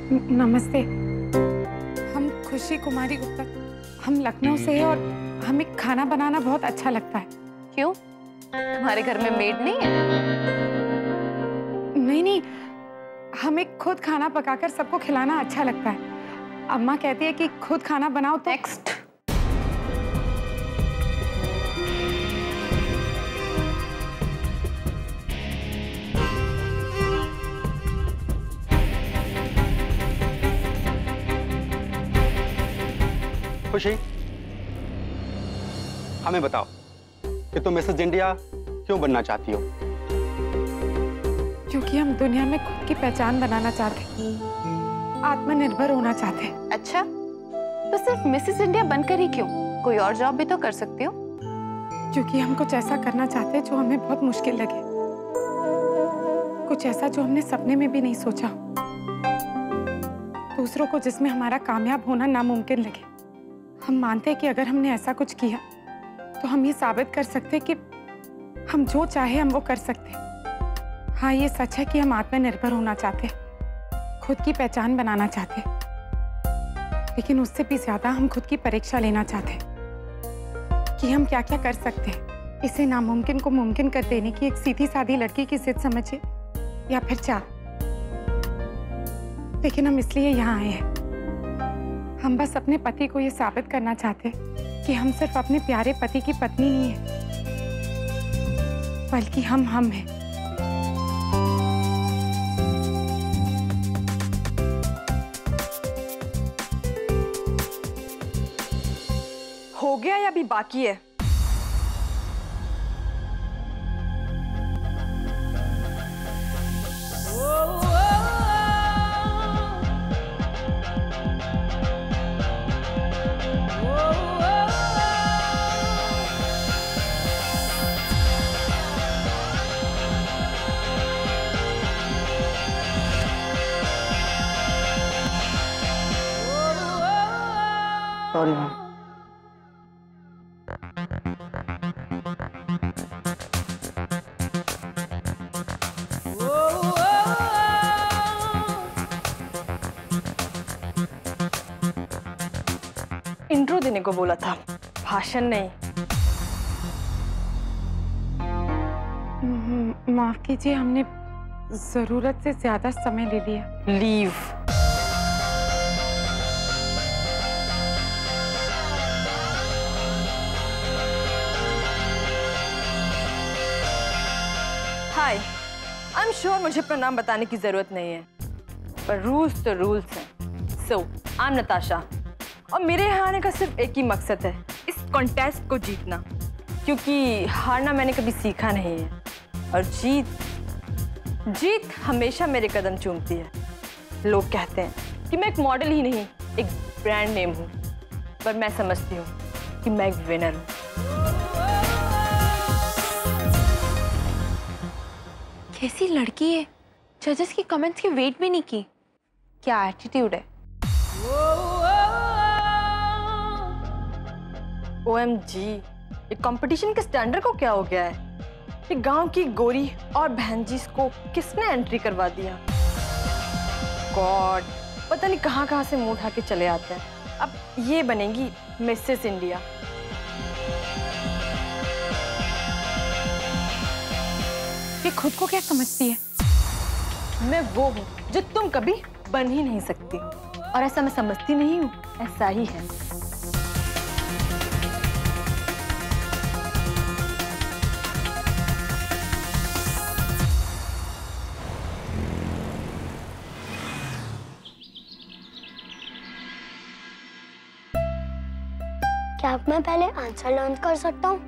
नमस्ते। हम खुशी कुमारी गुप्ता, हम लखनऊ से हैं और हमें खाना बनाना बहुत अच्छा लगता है। क्यों? तुम्हारे घर में मेड नहीं है? नहीं नहीं, हमें खुद खाना पकाकर सबको खिलाना अच्छा लगता है। अम्मा कहती है कि खुद खाना बनाओ तो। नेक्स्ट। खुशी, हमें बताओ कि तुम मिसेस इंडिया क्यों बनना चाहती हो? क्योंकि हम दुनिया में खुद की पहचान बनाना चाहते हैं, आत्मनिर्भर होना चाहते हैं। अच्छा, तो सिर्फ मिसेस इंडिया बनकर ही क्यों? कोई और जॉब भी तो कर सकती हो। क्योंकि हम कुछ ऐसा करना चाहते हैं जो हमें बहुत मुश्किल लगे, कुछ ऐसा जो हमने सपने में भी नहीं सोचा, दूसरों को जिसमें हमारा कामयाब होना नामुमकिन लगे। हम मानते हैं कि अगर हमने ऐसा कुछ किया तो हम ये साबित कर सकते हैं कि हम जो चाहे हम वो कर सकते हैं। हाँ, ये सच है कि हम आत्मनिर्भर होना चाहते हैं, खुद की पहचान बनाना चाहते हैं, लेकिन उससे भी ज्यादा हम खुद की परीक्षा लेना चाहते हैं कि हम क्या क्या कर सकते हैं। इसे नामुमकिन को मुमकिन कर देने की एक सीधी सादी लड़की की जिद समझिए या फिर चाह। लेकिन हम इसलिए यहाँ आए हैं, हम बस अपने पति को ये साबित करना चाहते हैं कि हम सिर्फ अपने प्यारे पति की पत्नी नहीं है, बल्कि हम हैं। हो गया या अभी बाकी है? Sorry ma'am. इंट्रो देने को बोला था, भाषण नहीं। माफ कीजिए, हमने जरूरत से ज्यादा समय ले लिया। Leave. Hi, I am sure मुझे अपना नाम बताने की जरूरत नहीं है, पर रूल्स तो रूल्स हैं। सो आई एम नताशा और मेरे यहाँ आने का सिर्फ एक ही मकसद है, इस कॉन्टेस्ट को जीतना, क्योंकि हारना मैंने कभी सीखा नहीं है और जीत हमेशा मेरे कदम चूमती है। लोग कहते हैं कि मैं एक मॉडल ही नहीं, एक ब्रांड नेम हूँ, पर मैं समझती हूँ कि मैं एक विनर हूँ। कैसी लड़की है, जजेस की कमेंट्स की वेट भी नहीं की। क्या एटीट्यूड है। OMG, ये कंपटीशन के स्टैंडर्ड को क्या हो गया है? ये गांव की गोरी और बहनजी को किसने एंट्री करवा दिया? गॉड, पता नहीं कहाँ से मुंह उठा के चले आते हैं। अब ये बनेगी मिसेस इंडिया। ये खुद को क्या समझती है? मैं वो हूँ जो तुम कभी बन ही नहीं सकती, और ऐसा मैं समझती नहीं हूँ, ऐसा ही है। क्या अब मैं पहले आंसर लर्न कर सकता हूँ,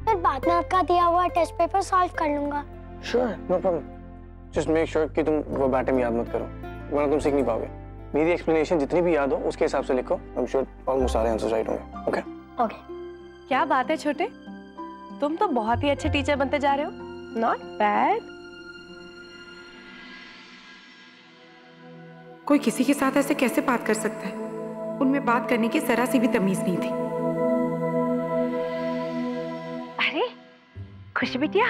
फिर बाद में आपका दिया हुआ टेस्ट पेपर सॉल्व कर लूंगा? Sure, no problem. Just make sure कि तुम वो बैटम याद मत करो, वरना तुम सीख नहीं पाओगे। मेरी एक्सप्लेनेशन जितनी भी याद हो उसके हिसाब से लिखो। I'm sure almost सारे आंसर्स राइट होंगे। Okay? ओके। क्या बात है छोटे, तुम तो बहुत ही अच्छे टीचर बनते जा रहे हो। Not bad. कोई किसी के साथ ऐसे कैसे बात कर सकता है? उनमें बात करने की जरा सी भी तमीज नहीं थी। अरे खुशी बिटिया,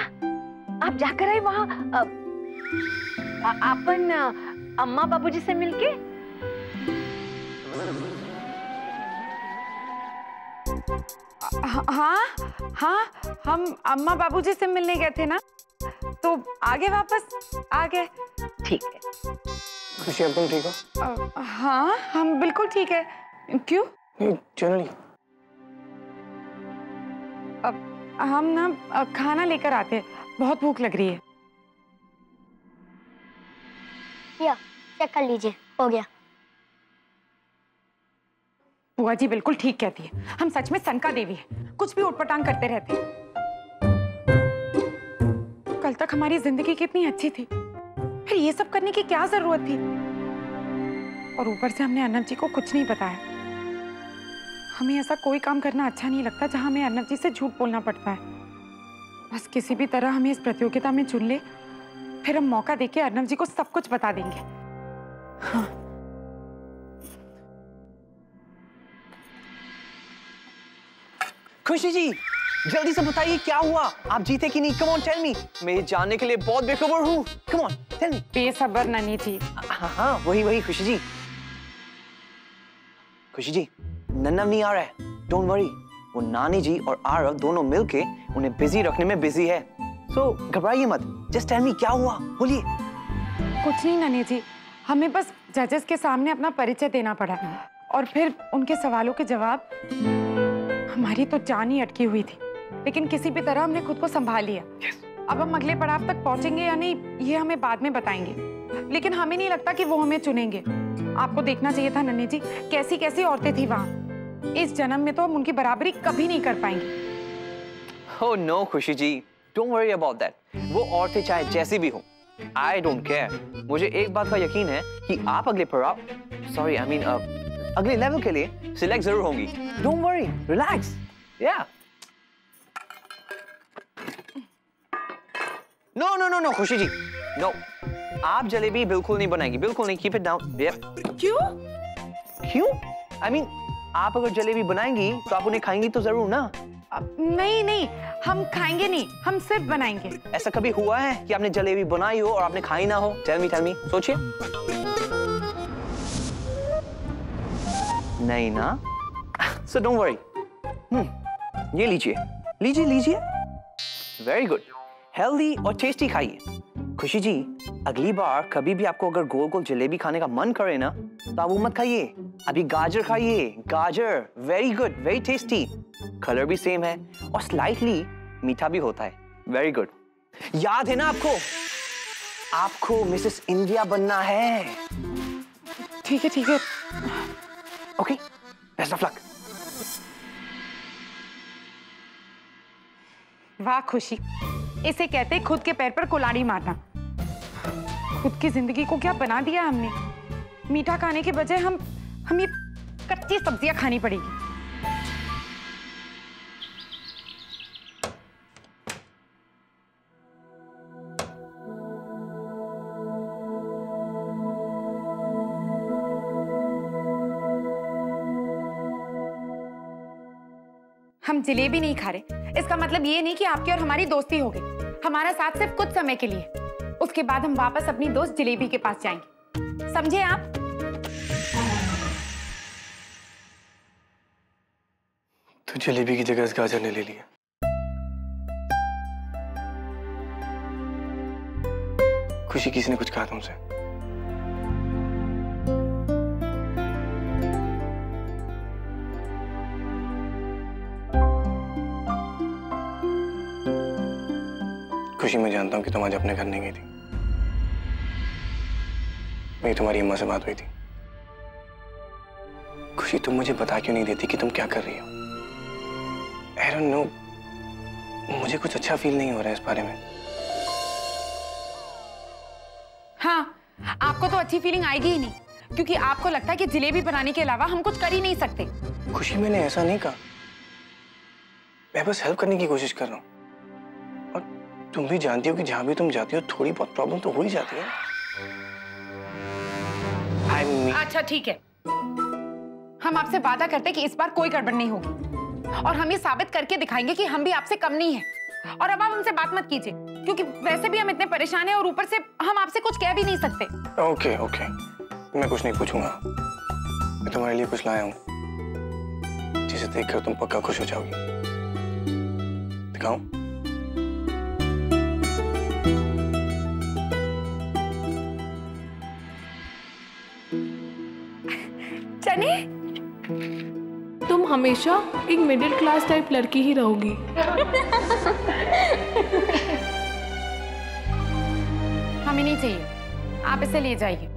आप जाकर आई वहाँ अपन अम्मा बाबूजी से मिलके? हाँ हाँ, हम अम्मा बाबूजी से मिलने गए थे ना, तो आगे वापस आ गए। ठीक है। खुशी अब तुम ठीक हो? हाँ हम बिल्कुल ठीक है। क्यों? नहीं जनरली। हम ना खाना लेकर आते हैं, बहुत भूख लग रही है। या चेक कर लीजिए, हो गया। बुआ जी बिल्कुल ठीक कहती है, हम सच में सनका देवी है, कुछ भी उटपटांग करते रहते हैं। कल तक हमारी जिंदगी कितनी अच्छी थी, फिर ये सब करने की क्या जरूरत थी? और ऊपर से हमने अर्नब जी को कुछ नहीं बताया। हमें ऐसा कोई काम करना अच्छा नहीं लगता जहां हमें अर्नब जी से झूठ बोलना पड़ता है। बस किसी भी तरह हमें इस प्रतियोगिता में चुन ले, फिर हम मौका देके अर्नब जी को सब कुछ बता देंगे। हाँ। खुशी जी जल्दी से बताइए क्या हुआ, आप जीते कि नहीं? कम ऑन टेल मी, मैं जानने के लिए बहुत बेखबर हूँ। Come on tell me. बेसब्र नन्ही जी। हाँ वही वही खुशी जी। खुशी जी नन्नम नहीं आ रहा है, डोंट वरी, वो नानी जी और आरव दोनों मिलके उन्हें बिजी रखने में बिजी है। सो घबराइए मत, जस्ट टेल मी क्या हुआ, बोलिए। कुछ नहीं नन्ही जी, हमें बस जजेस के सामने अपना परिचय देना पड़ा और फिर उनके सवालों के जवाब। हमारी तो जान ही अटकी हुई थी, लेकिन किसी भी तरह हमने खुद को संभाल लिया। अब हम अगले पड़ाव तक पहुंचेंगे या नहीं ये हमें बाद में बताएंगे, लेकिन हमें नहीं लगता कि वो हमें चुनेंगे। आपको देखना चाहिए था नन्ही जी, कैसी कैसी औरतें थी वहां। इस जन्म में तो हम उनकी बराबरी कभी नहीं कर पाएंगे। Oh no खुशी जी, don't worry about that। वो औरतें चाहे जैसी भी हो, I don't care। मुझे एक बात का यकीन है कि आप अगले पड़ाव, sorry I mean अगले लेवल के लिए सिलेक्ट जरूर होंगी। Don't worry, relax, yeah। No no no no खुशी जी, no। आप जलेबी बिल्कुल नहीं बनाएंगी, बिल्कुल नहीं, keep it down। Yep। क्यों? क्यों? I mean आप अगर जलेबी बनाएंगी तो आप उन्हें खाएंगी तो जरूर ना। नहीं नहीं, हम खाएंगे नहीं, हम सिर्फ बनाएंगे। ऐसा कभी हुआ है कि आपने जलेबी बनाई हो और आपने खाई ना हो? टेल मी, सोचिए। नहीं ना? So don't worry। ये लीजिए। वेरी गुड, हेल्दी और टेस्टी खाइए। खुशी जी अगली बार कभी भी आपको अगर गोल गोल जलेबी खाने का मन करे ना, तो आप वो मत खाइए, अभी गाजर खाइए। गाजर very good, very tasty, colour भी सेम है और स्लाइटली मीठा भी होता है। Very good. याद है ना आपको मिसेस इंडिया बनना है। ठीक है। Okay, best of luck. वाह खुशी, इसे कहते हैं खुद के पैर पर कुल्हाड़ी मारना। खुद की जिंदगी को क्या बना दिया हमने। मीठा खाने के बजाय हम ये कच्ची सब्जियां खानी पड़ेगी। हम जलेबी नहीं खा रहे, इसका मतलब ये नहीं कि आपकी और हमारी दोस्ती हो गई। हमारा साथ सिर्फ कुछ समय के लिए, उसके बाद हम वापस अपनी दोस्त जलेबी के पास जाएंगे, समझे आप? तो जलेबी की जगह गाजर ने ले लिया। खुशी किसी ने कुछ कहा तुमसे? खुशी मैं जानता हूं कि तुम आज अपने घर नहीं गई थी, मेरी तुम्हारी अम्मा से बात हुई थी। खुशी तुम मुझे बता क्यों नहीं देती कि तुम क्या कर रही हो? I don't know, मुझे कुछ अच्छा फील नहीं हो रहा है इस बारे में। हाँ, आपको तो अच्छी फीलिंग आएगी ही नहीं, क्योंकि आपको लगता है कि जलेबी बनाने के अलावा हम कुछ कर ही नहीं सकते। खुशी मैंने ऐसा नहीं कहा, मैं बस हेल्प करने की कोशिश कर रहा हूँ। और तुम भी जानती हो कि जहां भी तुम जाती हो थोड़ी बहुत प्रॉब्लम तो हो ही जाती है। अच्छा ठीक है, हम आपसे वादा करते कि इस बार कोई गड़बड़ नहीं होगी और हम ये साबित करके दिखाएंगे कि हम भी आपसे कम नहीं हैं। और अब आप हमसे बात मत कीजिए, क्योंकि वैसे भी हम इतने परेशान हैं और ऊपर से हम आपसे कुछ कह भी नहीं सकते। ओके, मैं कुछ नहीं पूछूंगा, मैं तुम्हारे लिए कुछ लाया हूँ। जिसे देखकर तुम पक्का खुश हो जाओगी। दिखाऊं? चने, तुम हमेशा एक मिडिल क्लास टाइप लड़की ही रहोगी। हमें नहीं चाहिए, आप इसे ले जाइए।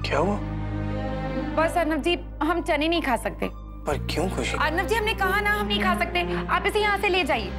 क्या हुआ? बस अर्नव जी, हम चने नहीं खा सकते। पर क्यों खुशी? अर्नव जी, हमने कहा ना हम नहीं खा सकते, आप इसे यहाँ से ले जाइए।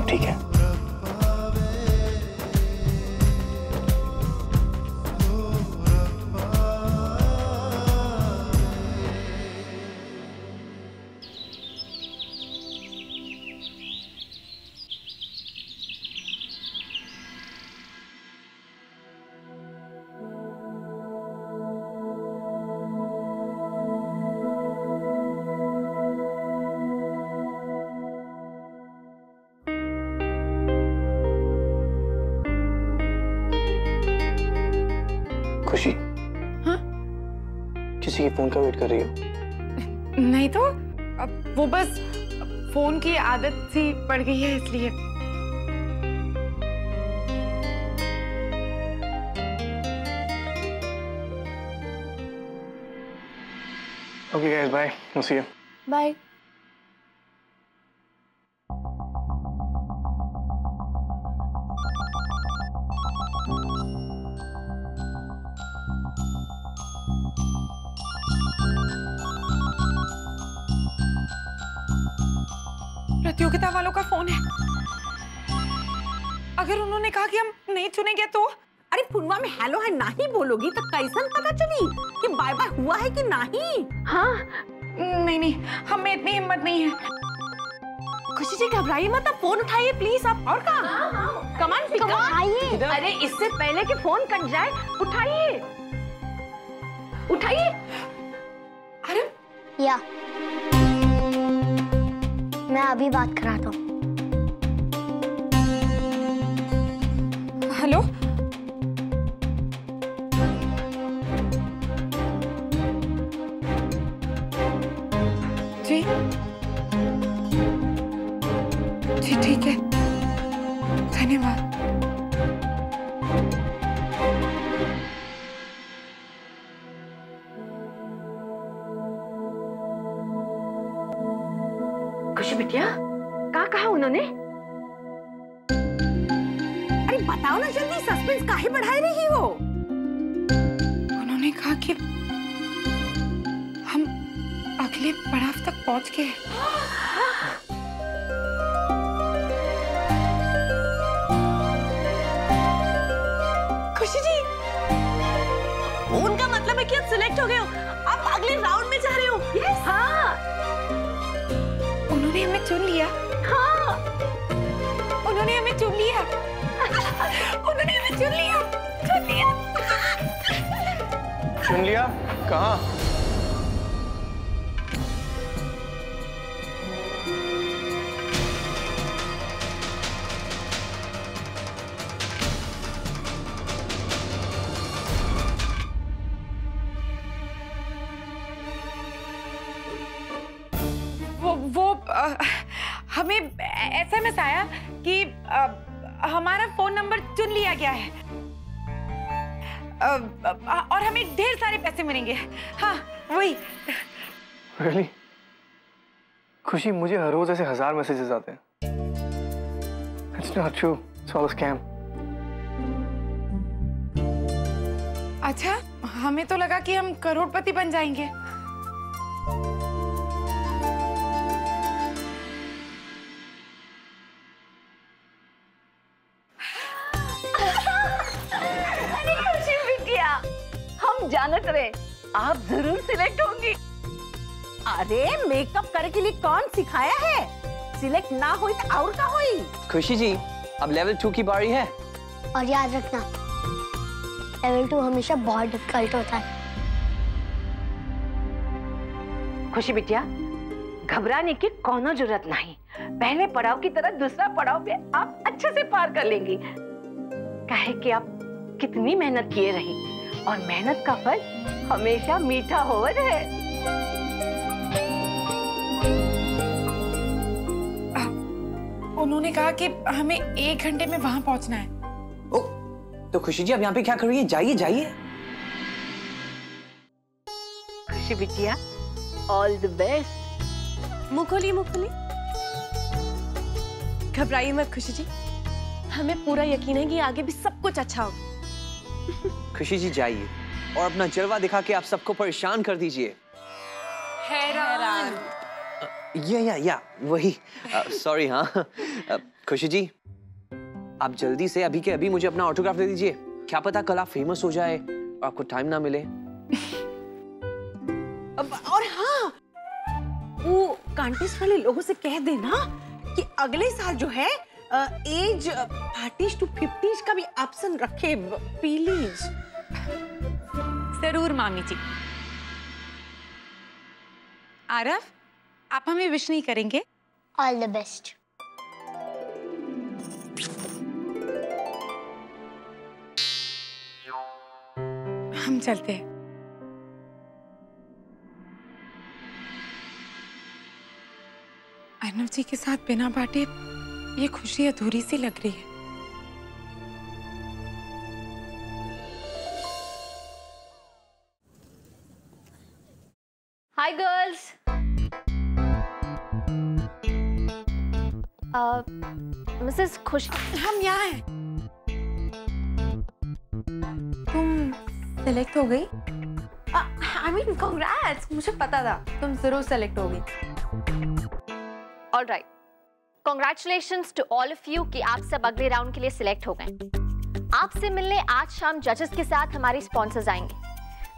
ठीक है। खुशी, हाँ? किसी के फोन का वेट कर रही हो? नहीं तो, अब वो बस फोन की आदत सी पड़ गई है इसलिए। Okay guys, bye. We'll see you. Bye. प्रतियोगिता वालों का फोन है। अगर उन्होंने कहा कि हम नहीं चुनेंगे तो? अरे पुनवा में हेलो है नहीं बोलोगी तो कैसन पता चली कि बाय बाय हुआ है कि नहीं? हाँ, नहीं नहीं, हमें इतनी हिम्मत नहीं है। खुशी जी घबराइए मत, आप फोन उठाइए प्लीज। आप और कहाँ? कमान पिक अप। अरे इससे पहले कि फोन कट जाए उठाइए, उठाइए। अरे या मैं अभी बात कराता हूँ। हेलो, जी जी ठीक है, धन्यवाद। खुशी बिटिया, क्या कहा उन्होंने? अरे बताओ ना जल्दी, सस्पेंस काहे बढ़ाई रही हो? उन्होंने कहा कि हम अगले पड़ाव तक पहुंच गए। खुशी जी, उनका मतलब है कि आप सिलेक्ट हो गए हो, आप अगले राउंड में जा रहे हो। यस। हाँ, उन्होंने हमें चुन लिया। हाँ, उन्होंने हमें चुन लिया। उन्होंने हमें चुन लिया। चुन लिया? कहाँ? हमें SMS आया कि हमारा फोन नंबर चुन लिया गया है और हमें ढेर सारे पैसे मिलेंगे। हाँ वही। Really? खुशी, मुझे हर रोज ऐसे 1000 मैसेजेस आते हैं। It's not true. It's all a scam. अच्छा, हमें तो लगा कि हम करोड़पति बन जाएंगे। जानत रहे आप जरूर सिलेक्ट होंगी। अरे मेकअप करे के लिए कौन सिखाया है? सिलेक्ट ना हुई तो और का हुई? खुशी जी, अब लेवल 2 की बारी है। और याद रखना, लेवल 2 हमेशा बहुत डिफिकल्ट होता है। खुशी बिटिया, घबराने की कोनो जरूरत नहीं। पहले पड़ाव की तरह दूसरा पड़ाव पे आप अच्छे से पार कर लेंगी। काहे कि आप कितनी मेहनत किए रही और मेहनत का फल हमेशा मीठा होवत है। उन्होंने कहा कि हमें 1 घंटे में वहां पहुंचना है। ओ, तो खुशी जी आप यहाँ पे क्या कर रही है? जाइए जाइए। खुशी बिटिया, ऑल द बेस्ट। मुंह खोलिए, मुंह खोलिए। घबराइए मत खुशी जी, हमें पूरा यकीन है कि आगे भी सब कुछ अच्छा होगा। खुशी जी जाइए और अपना जलवा दिखा के आप सबको परेशान कर दीजिए। हैरान। या वही। सॉरी। हाँ खुशी जी, आप जल्दी से अभी के अभी मुझे अपना ऑटोग्राफ दे दीजिए। क्या पता कल आप फेमस हो जाए और आपको टाइम ना मिले। और हाँ, वो कांटेस्ट वाले लोगों से कह देना कि अगले साल जो है एज 30 to 50 का भी ऑप्शन रखे प्लीज। जरूर मामी जी। आरव, आप हमें विश नहीं करेंगे? All the best. हम चलते हैं। अर्नव जी के साथ बिना बांटे ये खुशी अधूरी सी लग रही है। Hi girls. मिसेस खुशी, हम यहाँ हैं। तुम सेलेक्ट हो गई? आई मीन कांग्रेट्स, मुझे पता था तुम जरूर सेलेक्ट होगी। Alright, congratulations to all of you कि आप सब अगले राउंड के लिए सिलेक्ट हो गए। आपसे मिलने आज शाम जजेस के साथ हमारे स्पॉन्सर्स आएंगे।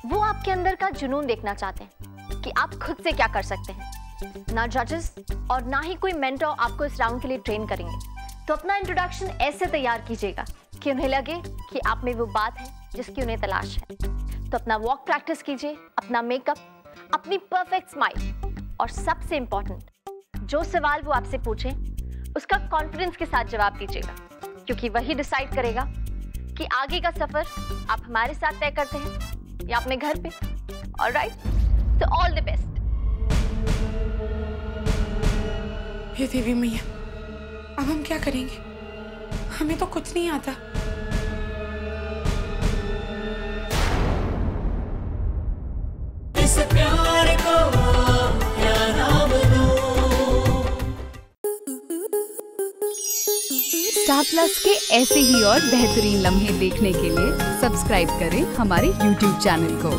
वो आपके अंदर का जुनून देखना चाहते हैं कि आप खुद से क्या कर सकते हैं। ना जजेस और ना ही कोई मेंटर आपको इस राउंड के लिए ट्रेन करेंगे। तो अपना इंट्रोडक्शन ऐसे तैयार कीजिएगा कि उन्हें लगे कि आप में वो बात है जिसकी उन्हें तलाश है। तो अपना वॉक प्रैक्टिस कीजिए, अपना मेकअप, अपनी परफेक्ट स्माइल और सबसे इंपॉर्टेंट, जो सवाल वो आपसे पूछे उसका कॉन्फिडेंस के साथ जवाब दीजिएगा, क्योंकि वही डिसाइड करेगा कि आगे का सफर आप हमारे साथ तय करते हैं या अपने घर पे। Alright, so all the best. हे देवी मैया, अब हम क्या करेंगे? हमें तो कुछ नहीं आता। इस प्यार को क्या नाम दूं? स्टार प्लस के ऐसे ही और बेहतरीन लम्हे देखने के लिए सब्सक्राइब करें हमारे YouTube चैनल को।